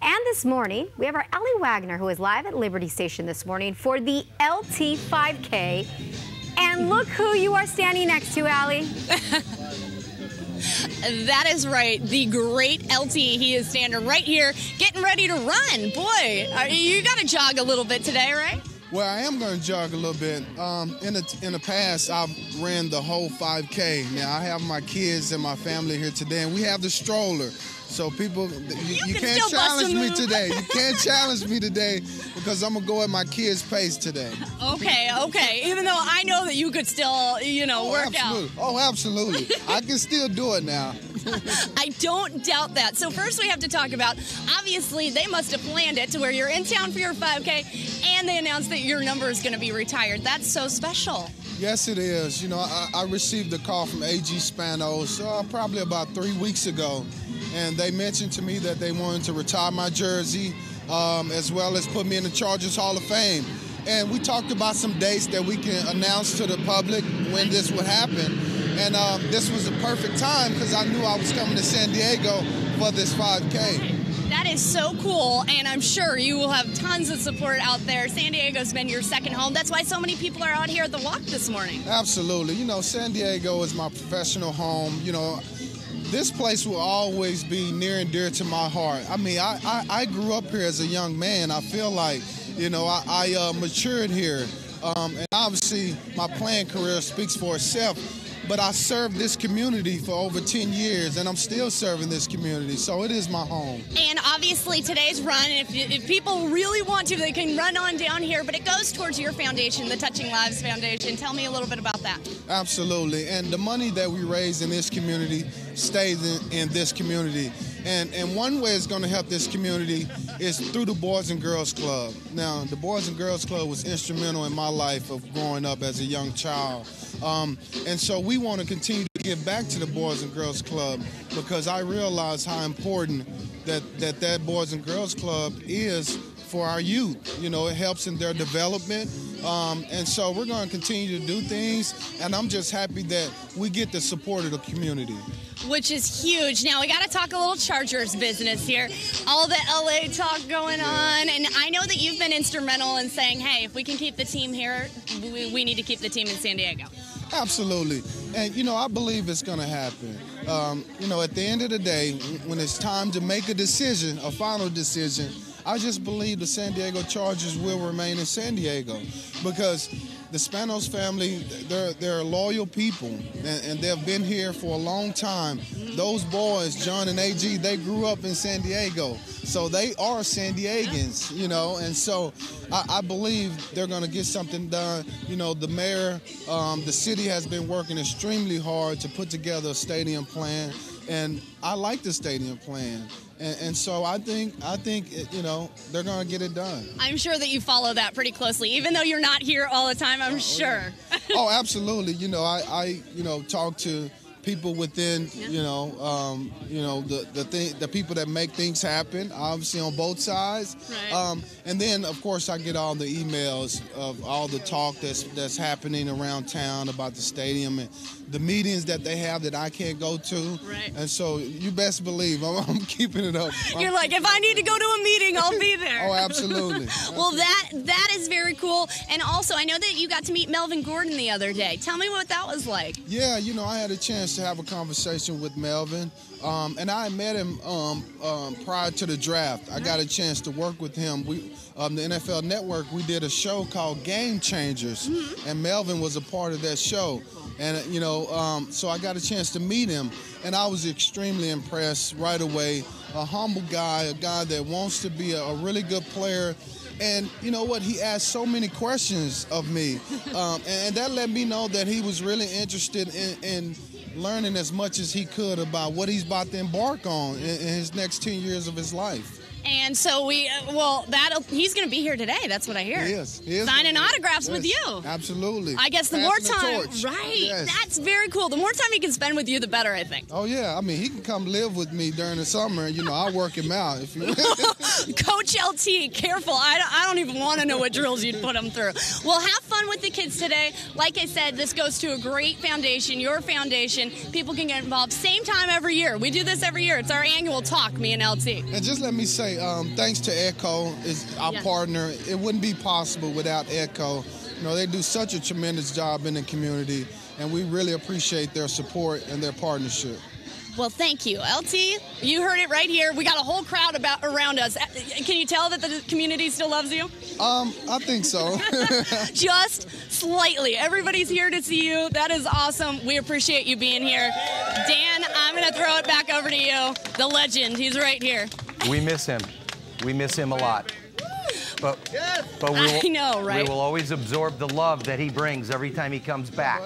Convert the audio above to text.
And this morning, we have our Ellie Wagner, who is live at Liberty Station this morning for the lt5k. And look who you are standing next to, Allie. That is right. The great LT. He is standing right here, getting ready to run. Boy, you got to jog a little bit today, right? Well, I am going to jog a little bit. In the past, I've ran the whole 5K. Now, I have my kids and my family here today, and we have the stroller. So people, you can't challenge me today. You can't challenge me today because I'm going to go at my kids' pace today. Okay. Even though I know that you could still, work out. Oh, absolutely. I can still do it now. I don't doubt that. So first we have to talk about, obviously, they must have planned it to where you're in town for your 5K, and they announced that your number is going to be retired. That's so special. Yes, it is. I received a call from AG Spanos probably about 3 weeks ago, and they mentioned to me that they wanted to retire my jersey as well as put me in the Chargers Hall of Fame. And we talked about some dates that we can announce to the public when this would happen. And this was the perfect time because I knew I was coming to San Diego for this 5K. That is so cool, and I'm sure you will have tons of support out there. San Diego's been your second home. That's why so many people are out here at the walk this morning. Absolutely. San Diego is my professional home. This place will always be near and dear to my heart. I mean, I grew up here as a young man. I feel like, I matured here. And obviously, my playing career speaks for itself. But I served this community for over 10 years, and I'm still serving this community, so it is my home. And obviously today's run, if people really want to, they can run on down here, but it goes towards your foundation, the Touching Lives Foundation. Tell me a little bit about that. Absolutely, and the money that we raise in this community stays in this community. And one way it's going to help this community is through the Boys and Girls Club. Now, the Boys and Girls Club was instrumental in my life of growing up as a young child. And so we want to continue to give back to the Boys and Girls Club because I realize how important that Boys and Girls Club is for our youth. It helps in their development. And so we're going to continue to do things, and I'm just happy that we get the support of the community. Which is huge. Now, we got to talk a little Chargers business here. All the LA talk going on, and I know that you've been instrumental in saying, hey, if we can keep the team here, we need to keep the team in San Diego. Absolutely. And, I believe it's going to happen. At the end of the day, when it's time to make a decision, a final decision, I just believe the San Diego Chargers will remain in San Diego because the Spanos family, they're loyal people, and they've been here for a long time. Those boys, John and AG, they grew up in San Diego, so they are San Diegans, and so I believe they're going to get something done. The mayor, the city has been working extremely hard to put together a stadium plan, and I like the stadium plan. And so I think they're going to get it done. I'm sure that you follow that pretty closely, even though you're not here all the time, I'm sure. Oh, absolutely. I talk to people within, the people that make things happen, obviously on both sides. Right. And then, of course, I get all the emails of all the talk that's happening around town about the stadium and the meetings that they have that I can't go to. Right. And so you best believe I'm keeping it up. You're like, if I need to go to a meeting, I'll be there. Oh, absolutely. Well, that is very cool. And also, I know that you got to meet Melvin Gordon the other day. Tell me what that was like. Yeah, I had a chance to have a conversation with Melvin. And I met him prior to the draft. I got a chance to work with him. The NFL Network, we did a show called Game Changers, and Melvin was a part of that show. And, so I got a chance to meet him, and I was extremely impressed right away. A humble guy, a guy that wants to be a really good player. And you know what? He asked so many questions of me, and that let me know that he was really interested in learning as much as he could about what he's about to embark on in his next 10 years of his life. And so he's going to be here today. That's what I hear. He is. Signing autographs with you. Absolutely. I guess the more time, right? Yes. That's very cool. The more time he can spend with you, the better, I think. Oh yeah. I mean, he can come live with me during the summer. I'll work him out if you. Coach LT, careful. I don't even want to know what drills you'd put him through. Well, have fun with the kids today. Like I said, this goes to a great foundation, your foundation. and people can get involved. Same time every year. We do this every year. It's our annual talk, me and LT. And just let me say, thanks to Echo, is our partner. It wouldn't be possible without Echo. You know, they do such a tremendous job in the community, and we really appreciate their support and their partnership. Well, thank you. LT, you heard it right here. We got a whole crowd around us. Can you tell that the community still loves you? I think so. Just slightly. Everybody's here to see you. That is awesome. We appreciate you being here. Dan, I'm going to throw it back over to you. The legend, he's right here. We miss him. We miss him a lot. But I know, right? We will always absorb the love that he brings every time he comes back.